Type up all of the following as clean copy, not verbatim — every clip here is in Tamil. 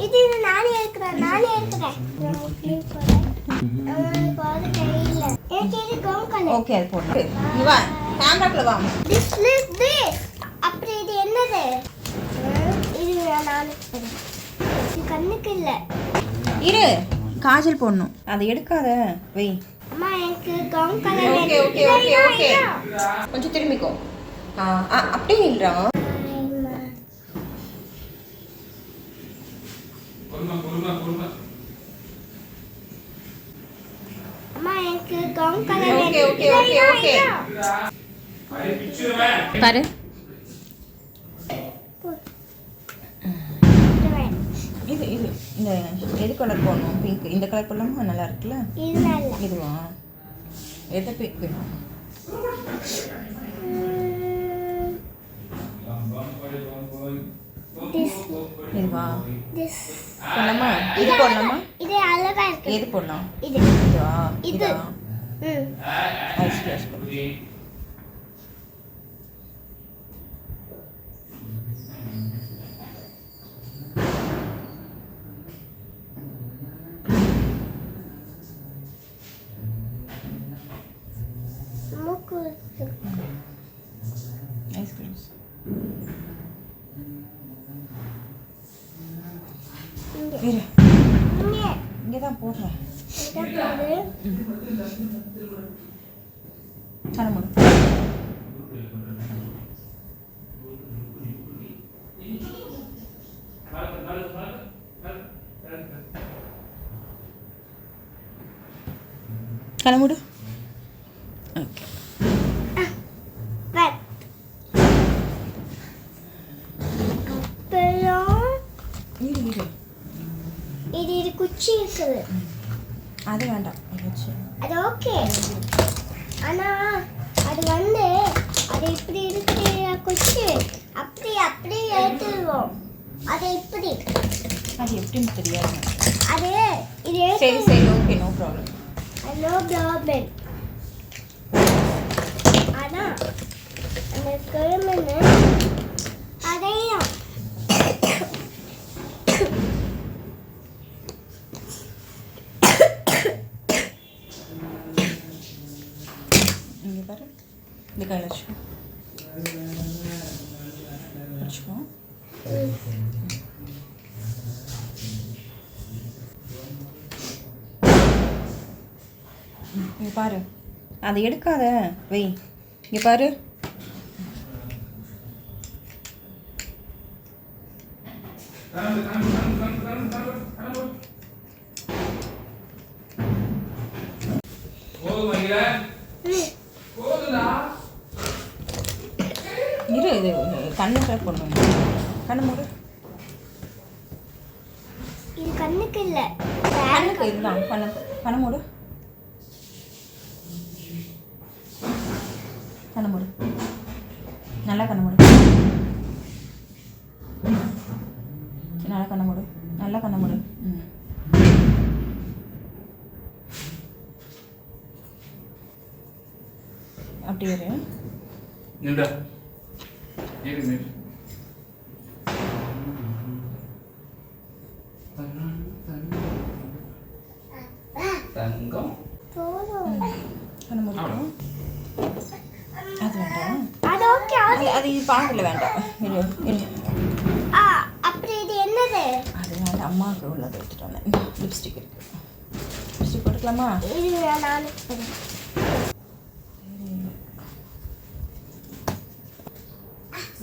இது நானே எடுக்கிறேன். கிளீன் பண்ணேன். பாரு கையில எனக்கு இது கவுன் கலர். ஓகே அது போடு. நீ வா கேமராக்குள்ள வா. this அப்படி இது என்னது? இது நான் இது கண்ணுக்கு இல்ல. இரு காஜல் போடணும். அதை எடுக்காத வை. அம்மா எனக்கு கவுன் கலர். ஓகே கொஞ்சம் திரும்பிக்கோ. அப்படியே இல்லடா. அம்மா எனக்கு கவுன் கலர். ஓகே பாரு. இது இந்த எது கலர் போடணும்? பிங்க். இந்த கலர் போடலாமா? நல்லா இருக்குல்ல? இது நல்லா. இதுவா? எதை பிங்க் வேணும்? இதுவா? போடலாமா? இது போடலாமா? இது அழகா இருக்கு. எது போடலாம்? இதுவா? இதா? Ice glass. Ice glass. இங்கே தான் போடுறேன். கணமுடு. கணமுடு. ஓகே இது குச்சி இருக்குது. அது வேண்டாம். அது ஓகே. ஆனா அது அது இப்படி இருக்கு குச்சி. அப்படி எடுத்துருவோம். அது இப்படி. அது எப்படின்னு தெரியாது. அது இது சரி ஓகே நோ ப்ராப்ளம். ஆனா அந்த கிழமை அதையும் இங்கே பாரு. இந்த கையில் வச்சுக்கோ. இங்கே பாரு. அதை எடுக்காத வை. இங்கே பாரு. இரு இது கண்ணுக்கு போடணும். கண்ணு மூடு. இது கண்ணுக்கு இல்ல. கண்ணுக்கு இதுதான். கண்ணு மூடு. கண்ணு மூடு. நல்லா கண்ணு மூடு. நல்லா கண்ணு மூடு. நல்லா கண்ணு மூடு. அப்படி இரு. நின்றா. இரு. தங்கம். கண்ணு மூடு. அது வேண்டாம். அது ஓகே. அது இது பாக்கல வேண்டாம். இரு. அப்படி இது என்னது? அது வேண்டாம். அம்மாவுக்கு உள்ளதை எடுத்துட்டு வந்தேன். லிப்ஸ்டிக் இருக்கு. லிப்ஸ்டிக் போட்டுக்கலாமா? இது நான்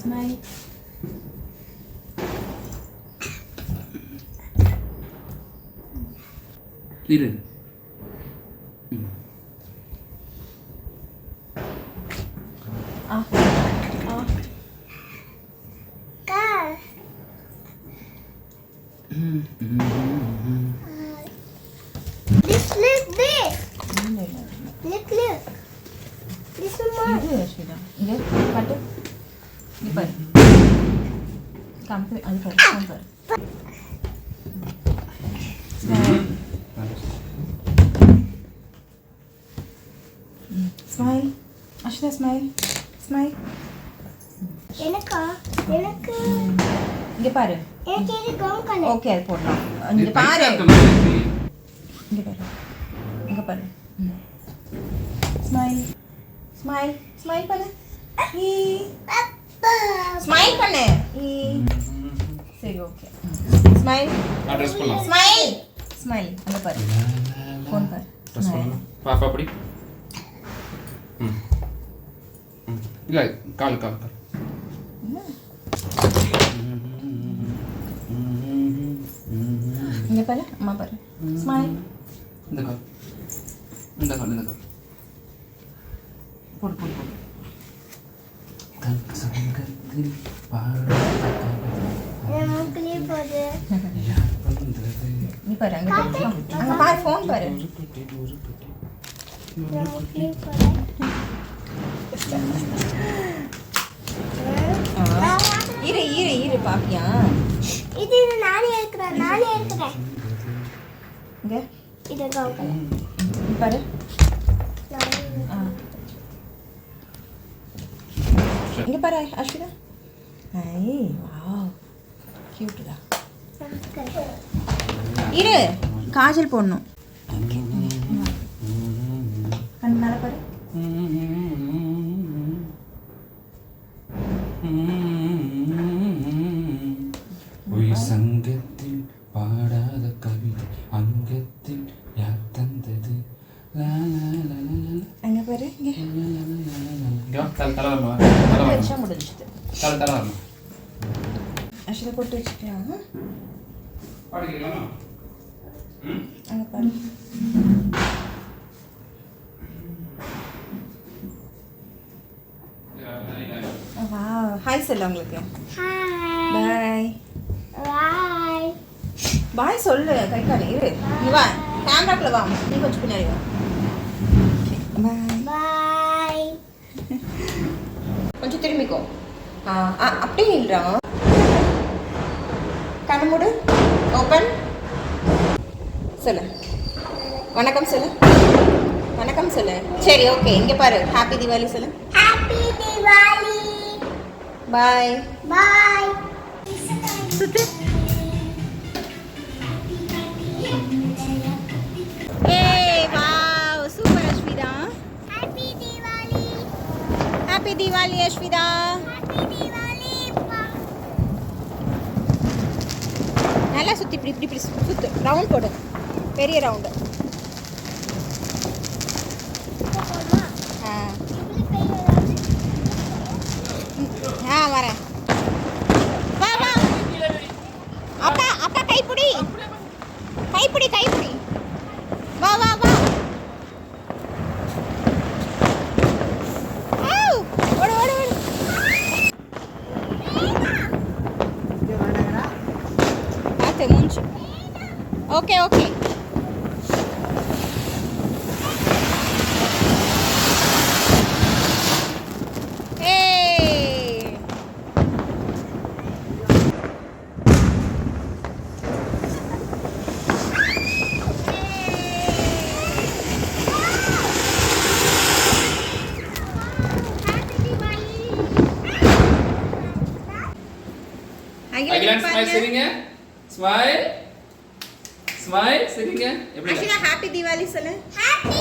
ஸ்மைல். இரு. Look. This one. இது ஸ்வீதா. இங்கே கட்டு. இங்கே பாரு. அது பாரு. ஸ்மைல். அஸ்விதா ஸ்மைல். எனக்கு இங்கே பாரு. எனக்கு இது கம் கலர். ஓகே அது போடலாம். இங்க பாரு. இங்க பாரு. இங்க பாரு. ஸ்மைல். ஸ்மைல். ஸ்மைல் பண்ணு. ஸ்மைல் பண்ணு. சரி ஓகே. ஸ்மைல். அட்ரஸ் பண்ணலாம். ஸ்மைல். ஸ்மைல். அங்க பாரு. ஃபோன் பாரு. அட்ரஸ் பண்ணலாம். பாப்பா அப்படி. இல்ல கால். இங்க பாரு. அம்மா பாரு. ஸ்மைல். இந்த கால். போடு. சங்கத்தில் மூக்குலயே போடு. நீ பாரு அங்க பாரு ஃபோன் பாரு. மூக்குலயே போடு. இரு பாப்பியா? இது நானே எடுக்கிறேன். இங்க இது கம் கலர். நீ பாரு. இங்க பாரு அஸ்விதா. ஐ வாவ் கியூட்டா. இரு காஜல் போடணும். கண்ணு மேல பாரு. சங்கத்தில் பாடாத கவிதை அங்கத்தில் யார் தந்தது? அங்க பாரு. தலை முடிஞ்சிட்டு வரணும். அஸ்விதா போட்டு வச்சுக்கலாம். பாடிக்கலாமா? அங்க பாரு. வாவ் ஹாய் சொல்ல உங்களுக்கு. ஹாய். பாய். பாய். பாய் சொல்லு. கை கால் இரு. நீ வா கேமராக்குள்ள வா. நீ கொஞ்சம் பின்னாடி வா. பாய். பாய். கொஞ்சம் திரும்பிக்கோ. அப்படியே இல்லைடா. கண்ணு மூடு. ஓப்பன். சொல்லு. வணக்கம் சொல்லு. வணக்கம் சொல்லு. சரி ஓகே. இங்கே பாரு. ஹாப்பி தீபாவளி சொல்லு. ஹாப்பி தீபாவளி. பாய். பாய். சுத்து. ஏய் wow super Ashwitha. Happy Deepavali. Happy Deepavali Ashwitha. Happy Deepavali. நல்லா சுற்றி இப்படி சுத்து. ரவுண்ட் போடு. பெரிய ரவுண்டு. வரேன். வா அப்பா கைப்பிடி. வா ஓடு. பார்த்து மூஞ்சி. ஓகே சரிங்க. ஸ்மைல். சிரிங்க. எப்படி? ஹாப்பி தீபாவளி சொல்லு. ஹாப்பி